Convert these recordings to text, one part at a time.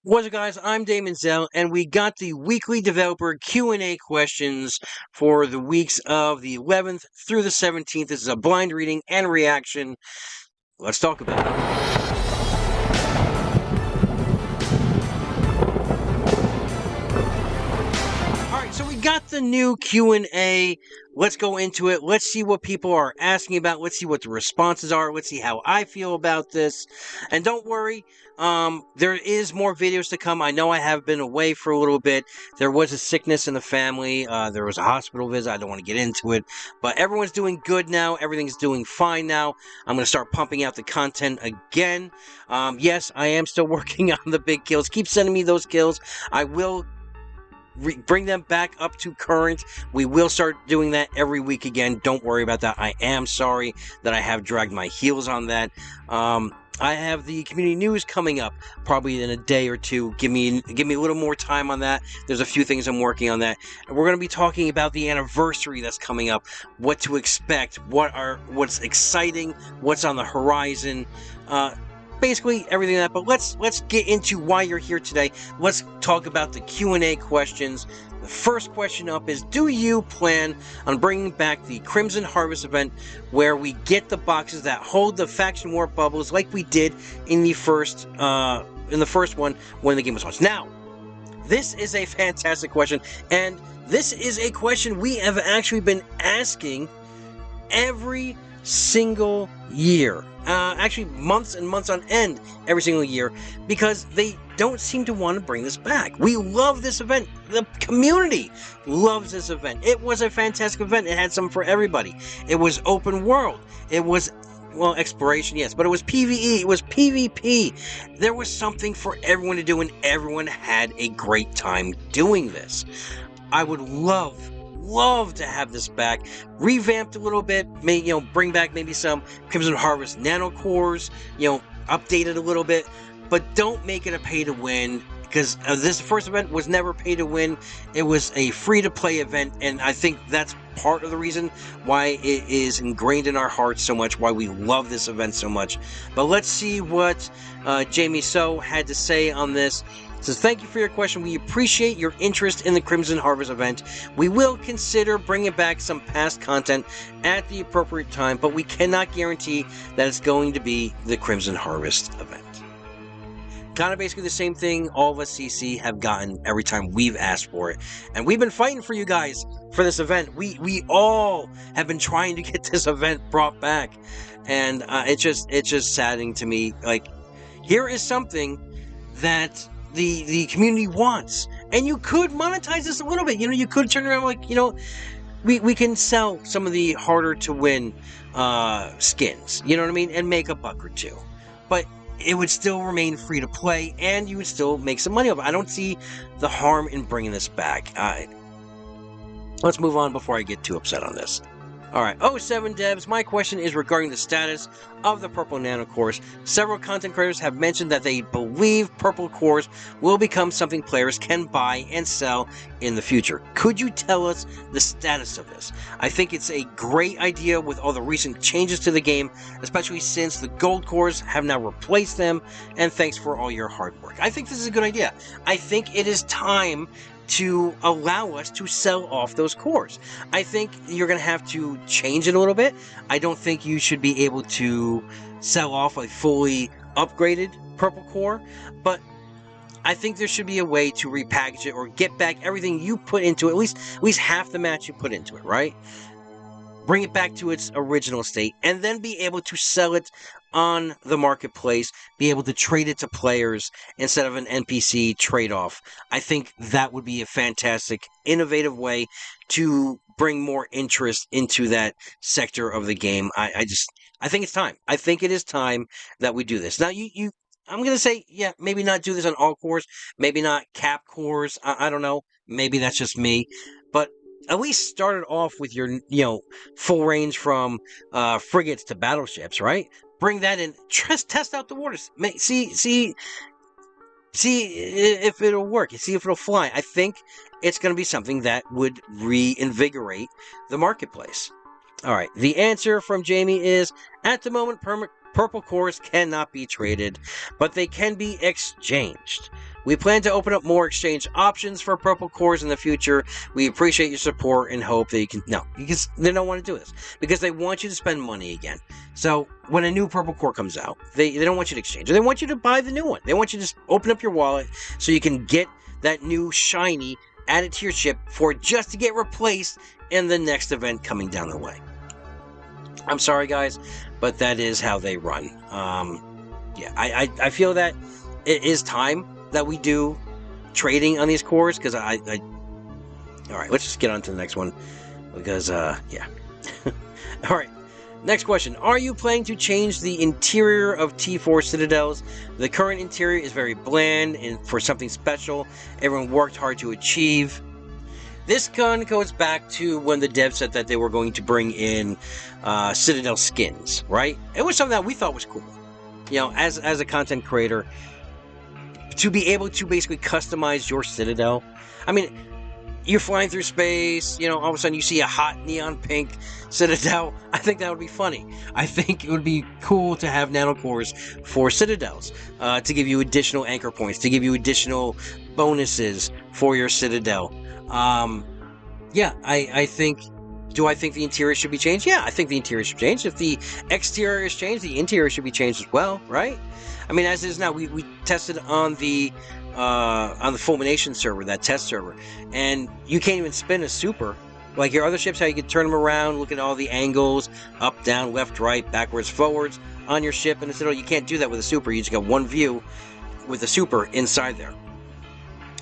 What's up, guys? I'm Daemonxel, and we got the weekly developer Q&A questions for the weeks of the 11th through the 17th. This is a blind reading and reaction. Let's talk about it. Alright, so we got the new Q&A. Let's go into it. Let's see what people are asking about. Let's see what the responses are. Let's see how I feel about this. And don't worry, there is more videos to come. I know I have been away for a little bit. There was a sickness in the family. There was a hospital visit. I don't want to get into it. But everyone's doing good now. Everything's doing fine now. I'm going to start pumping out the content again. Yes, I am still working on the big kills. Keep sending me those kills. I will bring them back up to current. We will start doing that every week again. Don't worry about that. I am sorry that I have dragged my heels on that. I have the community news coming up probably in a day or two. Give me a little more time on that. There's a few things I'm working on that. And we're going to be talking about the anniversary that's coming up, what to expect, what's exciting, what's on the horizon. Basically everything like that, but let's get into why you're here today. Let's talk about the Q&A questions. The first question up is, do you plan on bringing back the Crimson Harvest event where we get the boxes that hold the faction war bubbles like we did in the first one when the game was launched? Now, this is a fantastic question, and this is a question we have actually been asking every single year. Actually, months and months on end every single year, because they don't seem to want to bring this back. We love this event. The community loves this event. It was a fantastic event. It had something for everybody. It was open world. It was, well, exploration, yes, but it was PvE. It was PvP. There was something for everyone to do, and everyone had a great time doing this. I would love to have this back, revamped a little bit, bring back maybe some Crimson Harvest nano cores, updated a little bit, but don't make it a pay to win, because this first event was never pay to win. It was a free to play event, and I think that's part of the reason why it is ingrained in our hearts so much, why we love this event so much. But let's see what Jamie So had to say on this. Says, thank you for your question. We appreciate your interest in the Crimson Harvest event. We will consider bringing back some past content at the appropriate time, but we cannot guarantee that it's going to be the Crimson Harvest event. Kind of basically the same thing all of us CC have gotten every time we've asked for it. And we've been fighting for you guys for this event. We all have been trying to get this event brought back. And it's just saddening to me. Like, here is something that the community wants, and you could monetize this a little bit. You could turn around like, we can sell some of the harder to win skins, you know what I mean, and make a buck or two, but it would still remain free to play, and you would still make some money off it. I don't see the harm in bringing this back. Let's move on before I get too upset on this. Alright, 07 Devs, my question is regarding the status of the purple nano cores. Several content creators have mentioned that they believe purple cores will become something players can buy and sell in the future. Could you tell us the status of this? I think it's a great idea with all the recent changes to the game, especially since the gold cores have now replaced them, and thanks for all your hard work. I think this is a good idea. I think it is time to allow us to sell off those cores. I think you're going to have to change it a little bit. I don't think you should be able to sell off a fully upgraded purple core, but I think there should be a way to repackage it or get back everything you put into it, at least half the match you put into it, right? Bring it back to its original state, and then be able to sell it on the marketplace, be able to trade it to players instead of an NPC trade-off. I think that would be a fantastic, innovative way to bring more interest into that sector of the game. I think it's time. I think it is time that we do this. Now, I'm going to say, yeah, maybe not do this on all cores, maybe not cap cores, I don't know, maybe that's just me, but at least start it off with your, full range from frigates to battleships, right? Bring that in. Test out the waters. See if it'll work. See if it'll fly. I think it's going to be something that would reinvigorate the marketplace. All right. The answer from Jamie is, at the moment, purple cores cannot be traded, but they can be exchanged. We plan to open up more exchange options for purple cores in the future. We appreciate your support and hope that you can... No, because they don't want to do this. Because they want you to spend money again. So, when a new purple core comes out, they don't want you to exchange it. They want you to buy the new one. They want you to just open up your wallet so you can get that new shiny, add it to your ship for just to get replaced in the next event coming down the way. I'm sorry, guys, but that is how they run. Yeah, I feel that it is time that we do trading on these cores, because all right, let's just get on to the next one, because, yeah. All right, next question. Are you planning to change the interior of T4 Citadels? The current interior is very bland and for something special everyone worked hard to achieve. This gun goes back to when the devs said that they were going to bring in Citadel skins, right? It was something that we thought was cool. You know, as a content creator, to be able to basically customize your Citadel. I mean, you're flying through space, you know, all of a sudden you see a hot neon pink Citadel. I think that would be funny. I think it would be cool to have nanocores for Citadels, to give you additional anchor points, to give you additional bonuses for your Citadel. Yeah, I think... Do I think the interior should be changed? Yeah, I think the interior should change. If the exterior is changed, the interior should be changed as well, right? I mean, as is now, we tested on the Fulmination server, that test server, and you can't even spin a super. Like your other ships, how you can turn them around, look at all the angles, up, down, left, right, backwards, forwards on your ship, and instead, you can't do that with a super. You just got one view with the super inside there.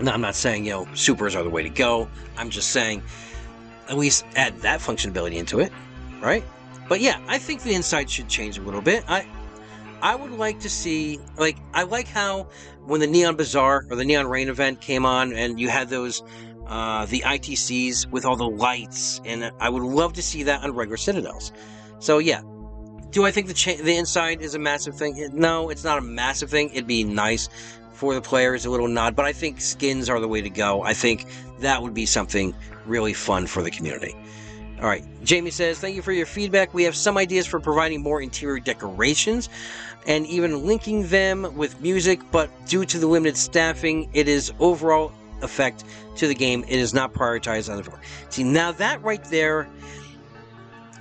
Now, I'm not saying, you know, supers are the way to go. I'm just saying, at least add that functionality into it, right? But yeah, I think the inside should change a little bit. I would like to see, like, I like how when the Neon Bazaar or the Neon Rain event came on and you had those, the ITCs with all the lights, and I would love to see that on regular Citadels. So yeah, do I think the inside is a massive thing? No, it's not a massive thing. It'd be nice for the players, a little nod, but I think skins are the way to go. I think that would be something really fun for the community. All right, Jamie says, thank you for your feedback. We have some ideas for providing more interior decorations and even linking them with music, but due to the limited staffing, it is overall effect to the game. It is not prioritized on the floor. See, now that right there,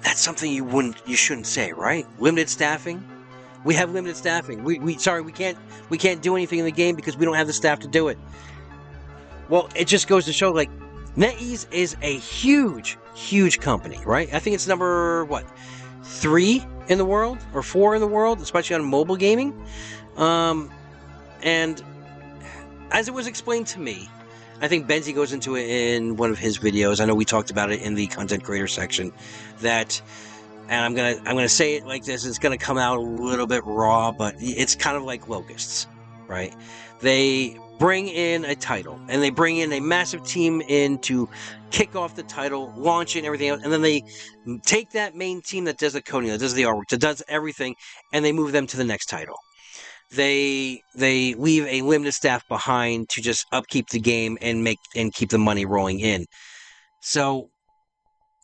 that's something you shouldn't say, right? Limited staffing. We have limited staffing. We can't do anything in the game because we don't have the staff to do it. Well, it just goes to show, like, NetEase is a huge, huge company, right? I think it's number, what, 3 in the world? Or 4 in the world, especially on mobile gaming? And as it was explained to me, I think Benzie goes into it in one of his videos. I know we talked about it in the content creator section, that... And I'm gonna say it like this. It's gonna come out a little bit raw, but it's kind of like Locusts, right? They bring in a title, and they bring in a massive team in to kick off the title, launch it, and everything else, and then they take that main team that does the coding, that does the artwork, that does everything, and they move them to the next title. They leave a limited staff behind to just upkeep the game and keep the money rolling in. So,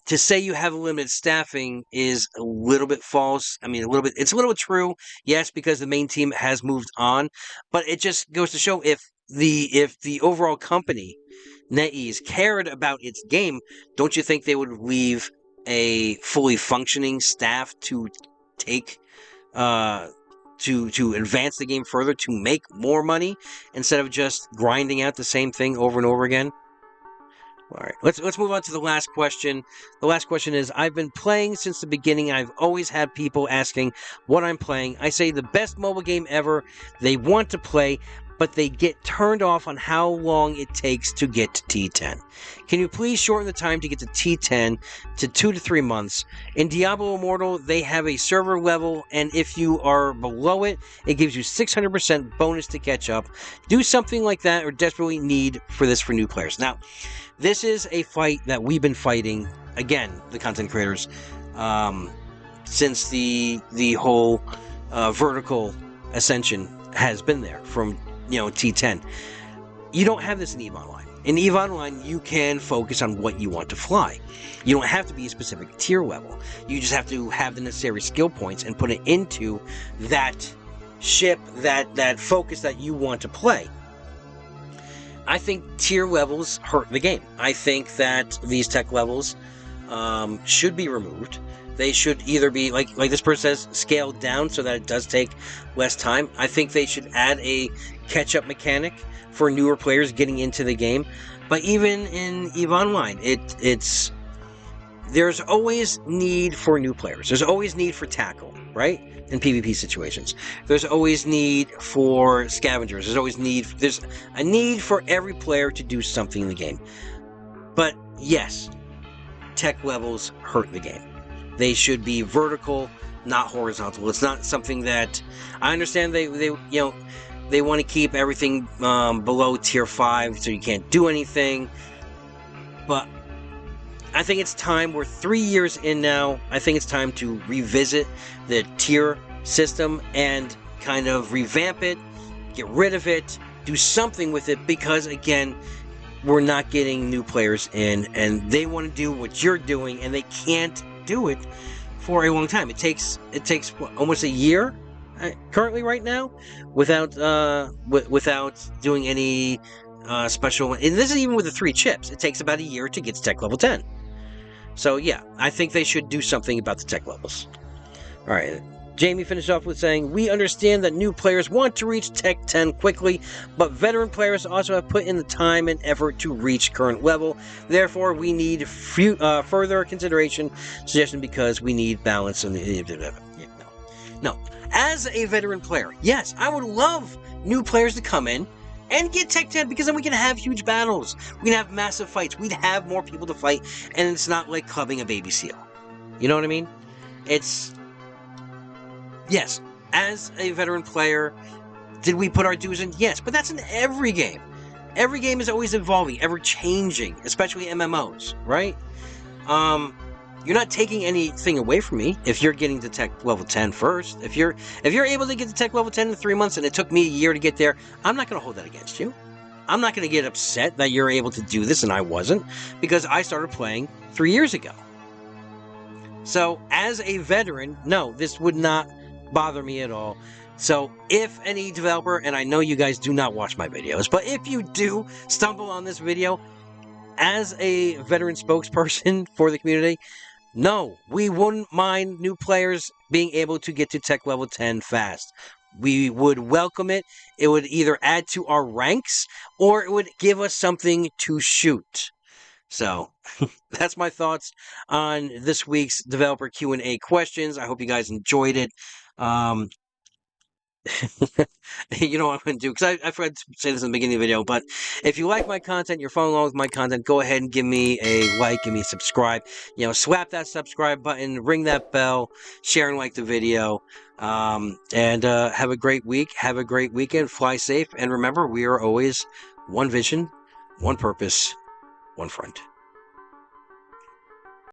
to say you have limited staffing is a little bit false. I mean, it's a little bit true, yes, because the main team has moved on, but it just goes to show if the overall company, NetEase, cared about its game, don't you think they would leave a fully functioning staff to take, to advance the game further, to make more money, instead of just grinding out the same thing over and over again? All right, let's move on to the last question. The last question is, I've been playing since the beginning. I've always had people asking what I'm playing. I say the best mobile game ever. They want to play, but they get turned off on how long it takes to get to T10. Can you please shorten the time to get to T10 to 2 to 3 months? In Diablo Immortal, they have a server level, and if you are below it, it gives you 600% bonus to catch up. Do something like that, or desperately need for this for new players. Now, this is a fight that we've been fighting, again, the content creators, since the whole vertical ascension has been there from, T10. You don't have this in EVE Online. In EVE Online, you can focus on what you want to fly. You don't have to be a specific tier level. You just have to have the necessary skill points and put it into that ship, that focus that you want to play. I think tier levels hurt the game. I think that these tech levels should be removed. They should either be, like this person says, scaled down so that it does take less time. I think they should add a catch-up mechanic for newer players getting into the game. But even in EVE Online, there's always need for new players. There's always need for tackle, right? In PvP situations. There's always need for scavengers. There's a need for every player to do something in the game. But yes, tech levels hurt the game. They should be vertical, not horizontal. It's not something that I understand they want to keep everything below tier 5 so you can't do anything. But I think it's time. We're 3 years in now. I think it's time to revisit the tier system and kind of revamp it, get rid of it, do something with it, because again, we're not getting new players in, and they want to do what you're doing, and they can't do it for a long time. It takes what, almost a year currently right now without doing any special. And this is even with the 3 chips. It takes about a year to get to tech level 10. So yeah, I think they should do something about the tech levels. All right. Jamie finished off with saying, "We understand that new players want to reach Tech 10 quickly, but veteran players also have put in the time and effort to reach current level. Therefore, we need further consideration, suggestion, because we need balance." No. As a veteran player, yes, I would love new players to come in and get Tech 10, because then we can have huge battles. We can have massive fights. We'd have more people to fight, and it's not like clubbing a baby seal. You know what I mean? Yes, as a veteran player, did we put our dues in? Yes, but that's in every game. Every game is always evolving, ever changing, especially MMOs, right? You're not taking anything away from me if you're getting to tech level 10 first. If you're able to get to tech level 10 in 3 months and it took me a year to get there, I'm not going to hold that against you. I'm not going to get upset that you're able to do this and I wasn't, because I started playing 3 years ago. So, as a veteran, no, this would not bother me at all. So, if any developer, and I know you guys do not watch my videos, but if you do stumble on this video, as a veteran spokesperson for the community, no, we wouldn't mind new players being able to get to tech level 10 fast. We would welcome it. It would either add to our ranks, or it would give us something to shoot. So, that's my thoughts on this week's developer Q&A questions. I hope you guys enjoyed it. You know what I'm going to do, because I forgot to say this in the beginning of the video, but if you like my content, you're following along with my content, go ahead and give me a like, give me a subscribe, slap that subscribe button, ring that bell, share and like the video, and have a great week, have a great weekend, fly safe, and remember, we are always one vision, one purpose, one friend.